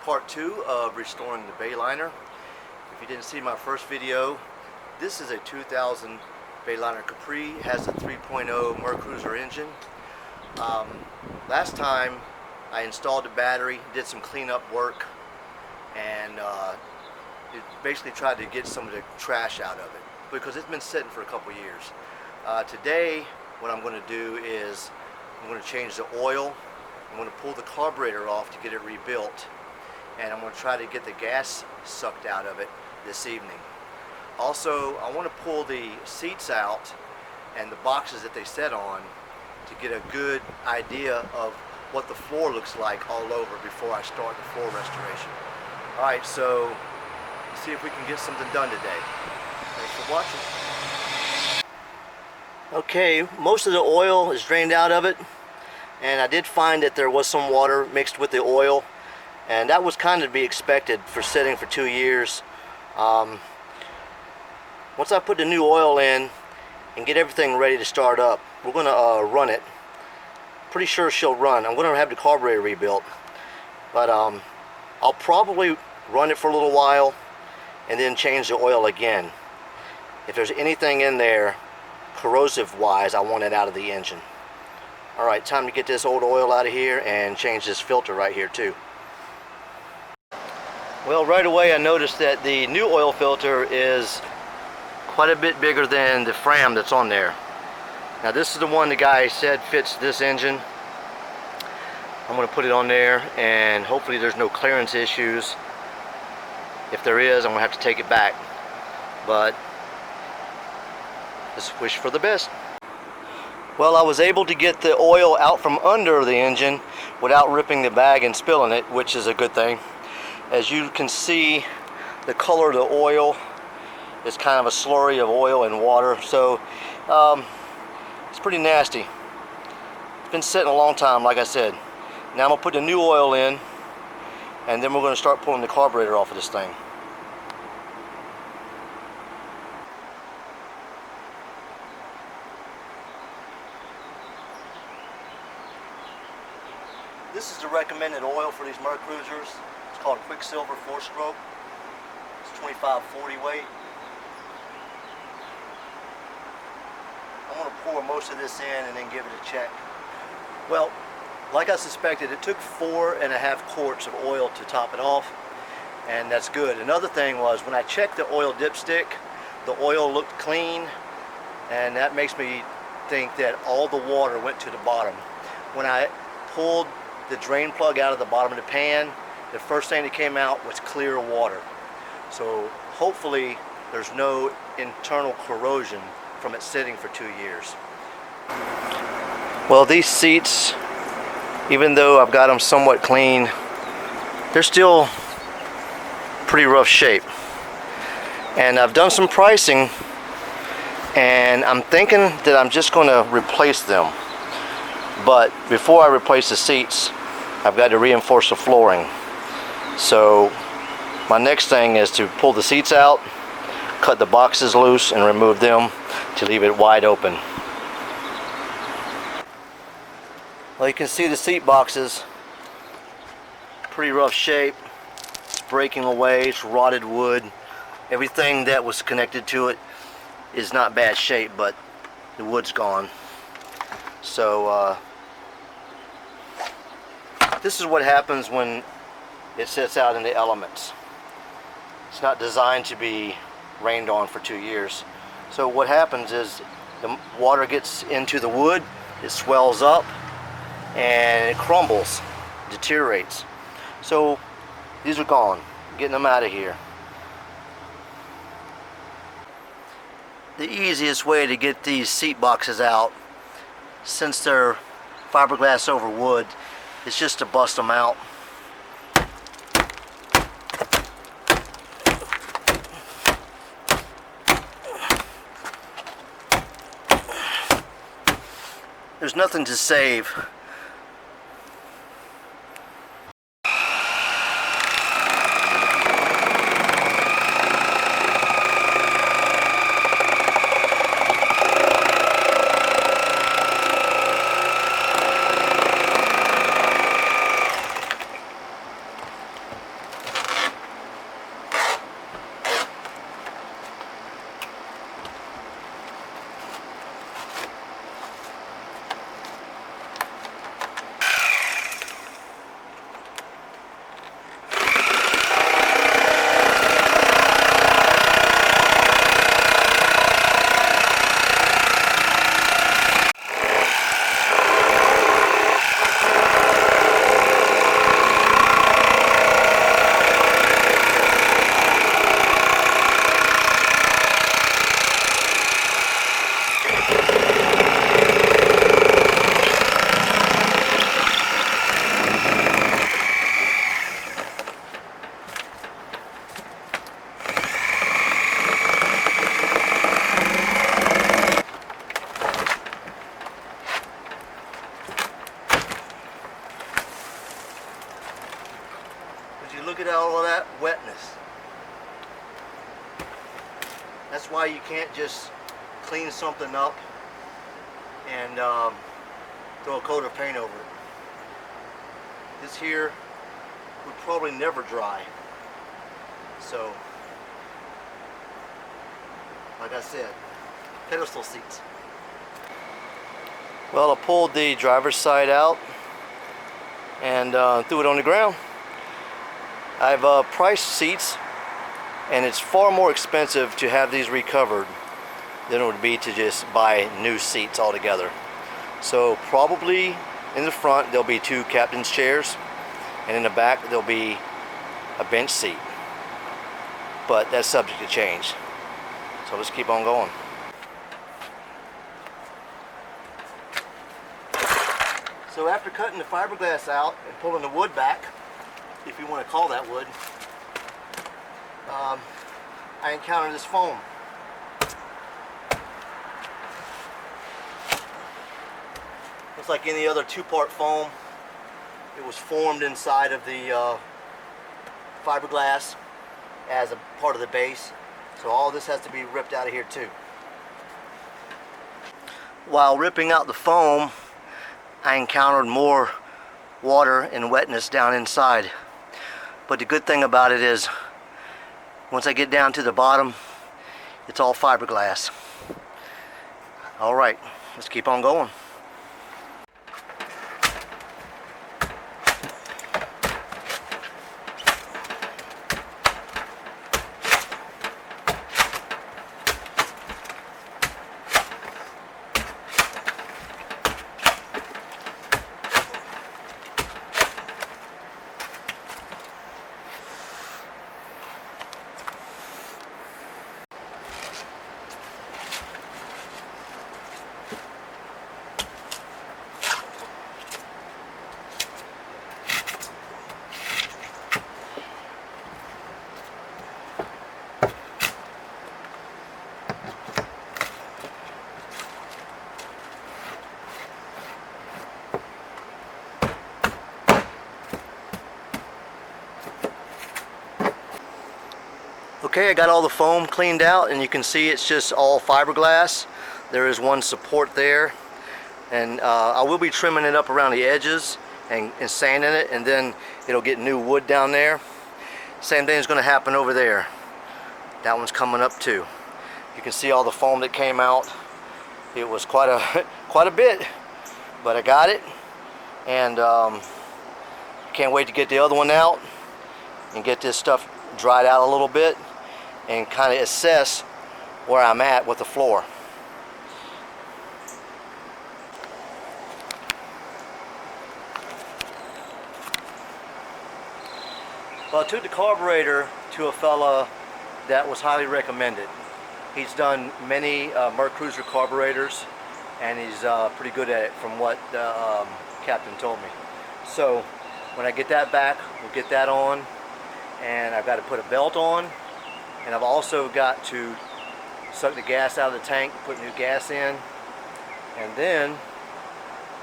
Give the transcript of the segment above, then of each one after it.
part 2 of restoring the Bayliner. If you didn't see my first video, this is a 2000 Bayliner Capri. It has a 3.0 Mercruiser engine. Last time I installed the battery, did some cleanup work, and it basically tried to get some of the trash out of it because it's been sitting for a couple years. Today what I'm going to do is I'm going to change the oil. I'm going to pull the carburetor off to get it rebuilt, and I'm going to try to get the gas sucked out of it this evening. Also, I want to pull the seats out and the boxes that they set on to get a good idea of what the floor looks like all over before I start the floor restoration. Alright, so let's see if we can get something done today. Thanks for watching. Okay, most of the oil is drained out of it, and I did find that there was some water mixed with the oil, and that was kind of to be expected for sitting for 2 years. Once I put the new oil in and get everything ready to start up, we're going to run it. Pretty sure she'll run. I'm going to have the carburetor rebuilt, but I'll probably run it for a little while and then change the oil again. If there's anything in there corrosive wise, I want it out of the engine. Alright, time to get this old oil out of here and change this filter right here too. Well, right away I noticed that the new oil filter is quite a bit bigger than the Fram that's on there. Now this is the one the guy said fits this engine. I'm going to put it on there, and hopefully there's no clearance issues. If there is, I'm going to have to take it back, but just wish for the best. Well, I was able to get the oil out from under the engine without ripping the bag and spilling it, which is a good thing. As you can see, the color of the oil is kind of a slurry of oil and water, so it's pretty nasty. It's been sitting a long time, like I said. Now I'm going to put the new oil in, and then we're going to start pulling the carburetor off of this thing. This is the recommended oil for these Mercruisers. It's called Quicksilver 4-stroke. It's 2540 weight. I'm going to pour most of this in and then give it a check. Well, like I suspected, it took 4.5 quarts of oil to top it off, and that's good. Another thing was, when I checked the oil dipstick, the oil looked clean, and that makes me think that all the water went to the bottom. When I pulled the drain plug out of the bottom of the pan, the first thing that came out was clear water. So hopefully there's no internal corrosion from it sitting for 2 years. Well, these seats, even though I've got them somewhat clean, they're still pretty rough shape. And I've done some pricing, and I'm thinking that I'm just going to replace them. But before I replace the seats, I've got to reinforce the flooring. So my next thing is to pull the seats out, cut the boxes loose, and remove them to leave it wide open. Well, you can see the seat boxes, pretty rough shape. It's breaking away. It's rotted wood. Everything that was connected to it is not bad shape, but the wood's gone. So this is what happens when it sits out in the elements. It's not designed to be rained on for 2 years. So what happens is the water gets into the wood, it swells up, and it crumbles, deteriorates. So these are gone. Getting them out of here. The easiest way to get these seat boxes out, since they're fiberglass over wood, is just to bust them out. There's nothing to save. can't just clean something up and throw a coat of paint over it. This here would probably never dry. So, like I said, pedestal seats. Well, I pulled the driver's side out and threw it on the ground. I've priced seats, and it's far more expensive to have these recovered than it would be to just buy new seats altogether. So probably in the front there'll be 2 captain's chairs, and in the back there'll be a bench seat. But that's subject to change. So let's keep on going. So after cutting the fiberglass out and pulling the wood back, if you want to call that wood, I encountered this foam. It's like any other 2-part foam. It was formed inside of the fiberglass as a part of the base. So all this has to be ripped out of here too. While ripping out the foam, I encountered more water and wetness down inside. But the good thing about it is, once I get down to the bottom, it's all fiberglass. All right, let's keep on going. Okay, I got all the foam cleaned out, and you can see it's just all fiberglass. There is one support there, and I will be trimming it up around the edges and sanding it, and then it'll get new wood down there. Same thing is going to happen over there. That one's coming up too. You can see all the foam that came out. It was quite a bit, but I got it, and can't wait to get the other one out and get this stuff dried out a little bit and kind of assess where I'm at with the floor. Well, I took the carburetor to a fella that was highly recommended. He's done many Merc Cruiser carburetors, and he's pretty good at it from what the captain told me. So when I get that back, we'll get that on, and I've got to put a belt on, and I've also got to suck the gas out of the tank, put new gas in, and then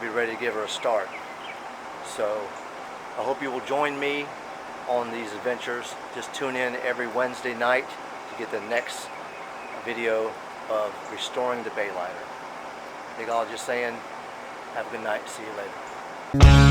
be ready to give her a start. So I hope you will join me on these adventures. Just tune in every Wednesday night to get the next video of restoring the Bayliner. Big all just saying, have a good night, see you later.